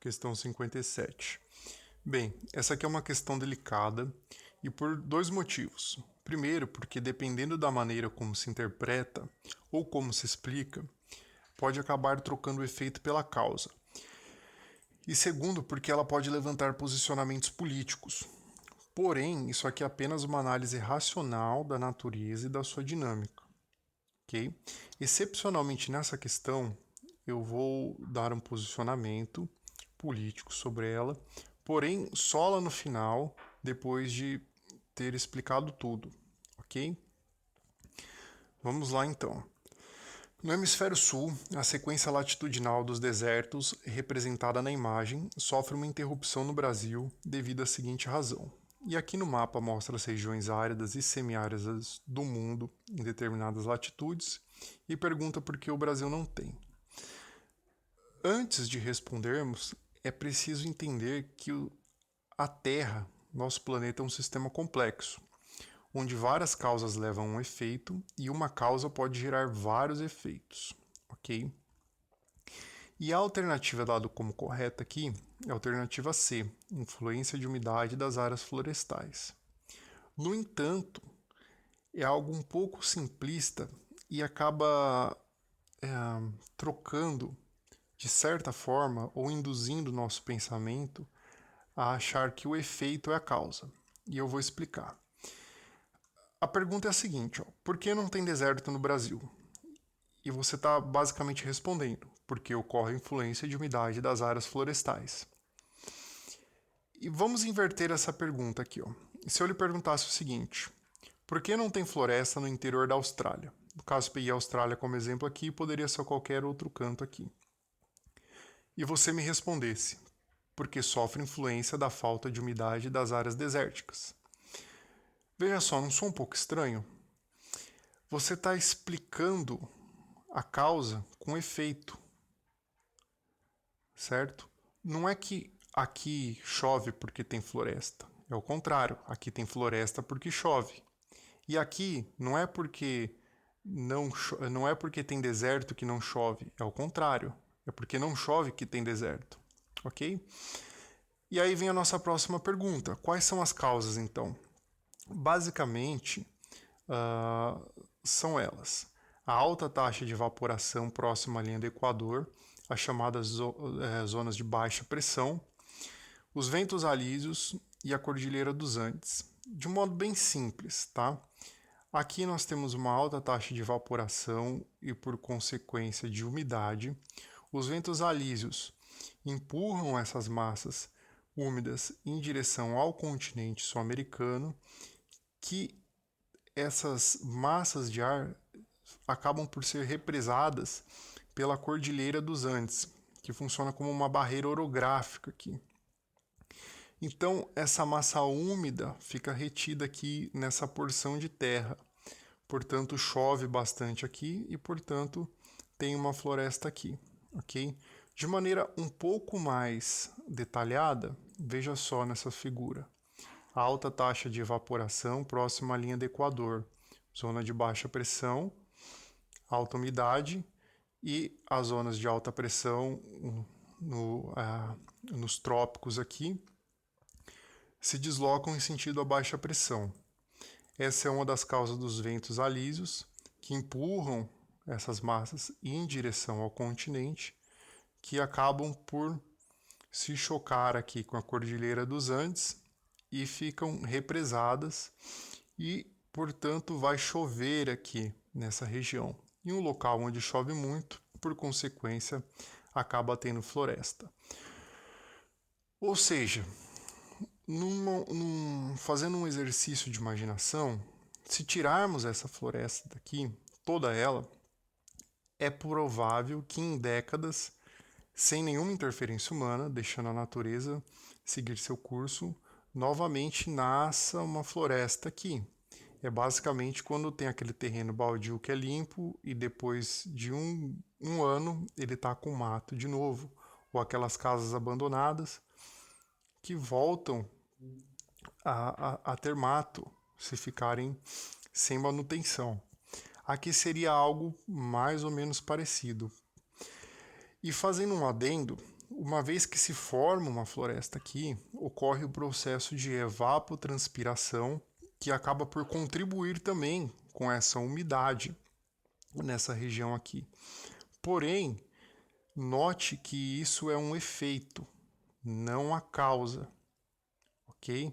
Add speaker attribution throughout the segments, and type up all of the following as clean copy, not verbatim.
Speaker 1: Questão 57. Bem, essa aqui é uma questão delicada e por dois motivos. Primeiro, porque dependendo da maneira como se interpreta ou como se explica, pode acabar trocando o efeito pela causa. E segundo, porque ela pode levantar posicionamentos políticos. Porém, isso aqui é apenas uma análise racional da natureza e da sua dinâmica. Okay? Excepcionalmente nessa questão, eu vou dar um posicionamento político sobre ela, porém só lá no final, depois de ter explicado tudo, ok? Vamos lá então. No hemisfério sul, a sequência latitudinal dos desertos, representada na imagem, sofre uma interrupção no Brasil devido à seguinte razão. E aqui no mapa mostra as regiões áridas e semiáridas do mundo em determinadas latitudes e pergunta por que o Brasil não tem. Antes de respondermos, é preciso entender que a Terra, nosso planeta, é um sistema complexo, onde várias causas levam a um efeito e uma causa pode gerar vários efeitos, ok? E a alternativa dada como correta aqui é a alternativa C, influência de umidade das áreas florestais. No entanto, é algo um pouco simplista e acaba trocando, de certa forma, ou induzindo o nosso pensamento a achar que o efeito é a causa. E eu vou explicar. A pergunta é a seguinte, por que não tem deserto no Brasil? E você está basicamente respondendo, porque ocorre a influência de umidade das áreas florestais. E vamos inverter essa pergunta aqui. Se eu lhe perguntasse o seguinte, por que não tem floresta no interior da Austrália? No caso, peguei a Austrália como exemplo aqui, poderia ser qualquer outro canto aqui. E você me respondesse, porque sofre influência da falta de umidade das áreas desérticas. Veja só, não sou um pouco estranho? Você está explicando a causa com efeito, certo? Não é que aqui chove porque tem floresta, é o contrário, aqui tem floresta porque chove. E aqui não é porque não é porque tem deserto que não chove, é o contrário, é porque não chove que tem deserto, ok? E aí vem a nossa próxima pergunta, quais são as causas então? Basicamente, são elas. A alta taxa de evaporação próxima à linha do Equador, as chamadas zonas de baixa pressão, os ventos alísios e a Cordilheira dos Andes. De um modo bem simples, tá? Aqui nós temos uma alta taxa de evaporação e, por consequência, de umidade. Os ventos alísios empurram essas massas úmidas em direção ao continente sul-americano, que essas massas de ar acabam por ser represadas pela Cordilheira dos Andes, que funciona como uma barreira orográfica aqui. Então, essa massa úmida fica retida aqui nessa porção de terra. Portanto, chove bastante aqui e, portanto, tem uma floresta aqui, ok? De maneira um pouco mais detalhada, veja só nessa figura. Alta taxa de evaporação próxima à linha do Equador, zona de baixa pressão, alta umidade e as zonas de alta pressão nos trópicos aqui se deslocam em sentido a baixa pressão. Essa é uma das causas dos ventos alísios que empurram essas massas em direção ao continente, que acabam por se chocar aqui com a Cordilheira dos Andes e ficam represadas e, portanto, vai chover aqui nessa região. Em um local onde chove muito, por consequência, acaba tendo floresta. Ou seja, fazendo um exercício de imaginação, se tirarmos essa floresta daqui, toda ela, é provável que em décadas, sem nenhuma interferência humana, deixando a natureza seguir seu curso, novamente nasça uma floresta aqui. É basicamente quando tem aquele terreno baldio que é limpo e depois de um ano ele está com mato de novo, ou aquelas casas abandonadas que voltam a ter mato se ficarem sem manutenção. Aqui seria algo mais ou menos parecido. E fazendo um adendo, uma vez que se forma uma floresta aqui, ocorre o processo de evapotranspiração, que acaba por contribuir também com essa umidade nessa região aqui. Porém, note que isso é um efeito, não a causa, ok?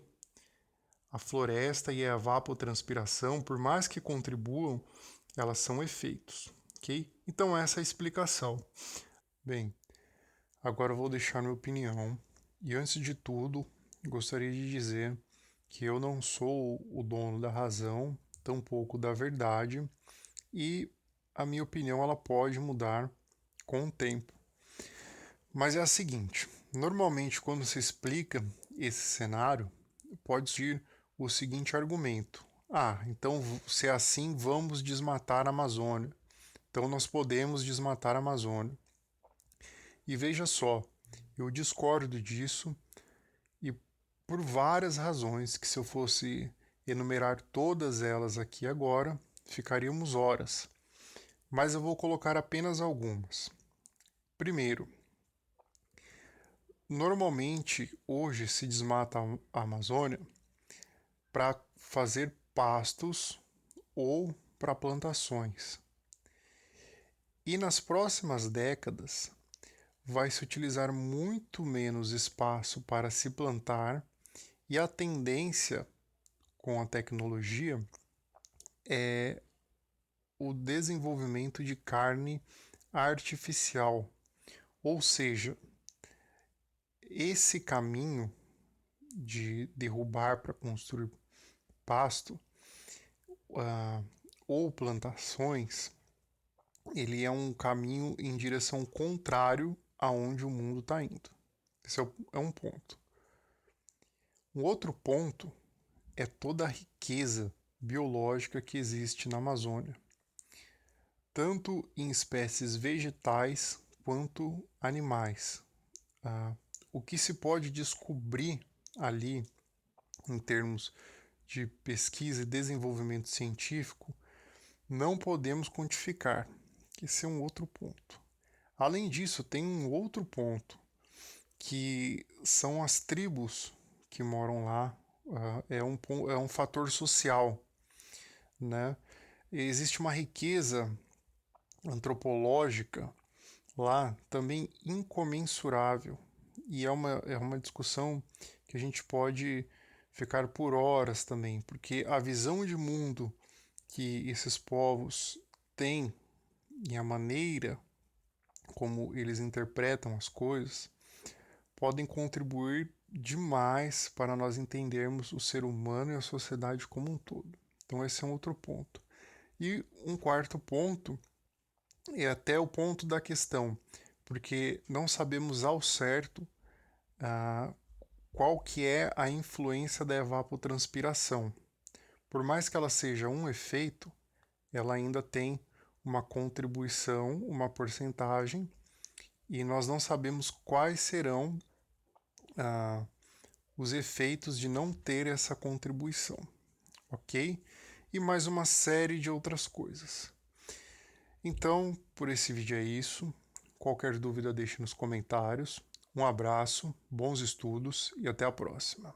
Speaker 1: A floresta e a evapotranspiração, por mais que contribuam, elas são efeitos, ok? Então essa é a explicação. Bem, agora eu vou deixar minha opinião. E antes de tudo, gostaria de dizer que eu não sou o dono da razão, tampouco da verdade, e a minha opinião ela pode mudar com o tempo. Mas é a seguinte, normalmente quando se explica esse cenário, pode ser o seguinte argumento: ah, então se é assim, vamos desmatar a Amazônia. Então nós podemos desmatar a Amazônia. E veja só, eu discordo disso e por várias razões que se eu fosse enumerar todas elas aqui agora, ficaríamos horas. Mas eu vou colocar apenas algumas. Primeiro, normalmente hoje se desmata a Amazônia para fazer pastos ou para plantações. E nas próximas décadas vai se utilizar muito menos espaço para se plantar e a tendência com a tecnologia é o desenvolvimento de carne artificial. Ou seja, esse caminho de derrubar para construir pasto ou plantações, ele é um caminho em direção contrário aonde o mundo está indo. Esse é um ponto. Um outro ponto é toda a riqueza biológica que existe na Amazônia, tanto em espécies vegetais quanto animais. O que se pode descobrir ali em termos de pesquisa e desenvolvimento científico, não podemos quantificar. Esse é um outro ponto. Além disso, tem um outro ponto, que são as tribos que moram lá. É um fator social, né? Existe uma riqueza antropológica lá também incomensurável. E é uma discussão que a gente pode ficar por horas também, porque a visão de mundo que esses povos têm e a maneira como eles interpretam as coisas podem contribuir demais para nós entendermos o ser humano e a sociedade como um todo. Então esse é um outro ponto. E um quarto ponto é até o ponto da questão, porque não sabemos ao certo qual que é a influência da evapotranspiração. Por mais que ela seja um efeito, ela ainda tem uma contribuição, uma porcentagem, e nós não sabemos quais serão os efeitos de não ter essa contribuição, ok? E mais uma série de outras coisas. Então, por esse vídeo é isso. Qualquer dúvida deixe nos comentários. Um abraço, bons estudos e até a próxima.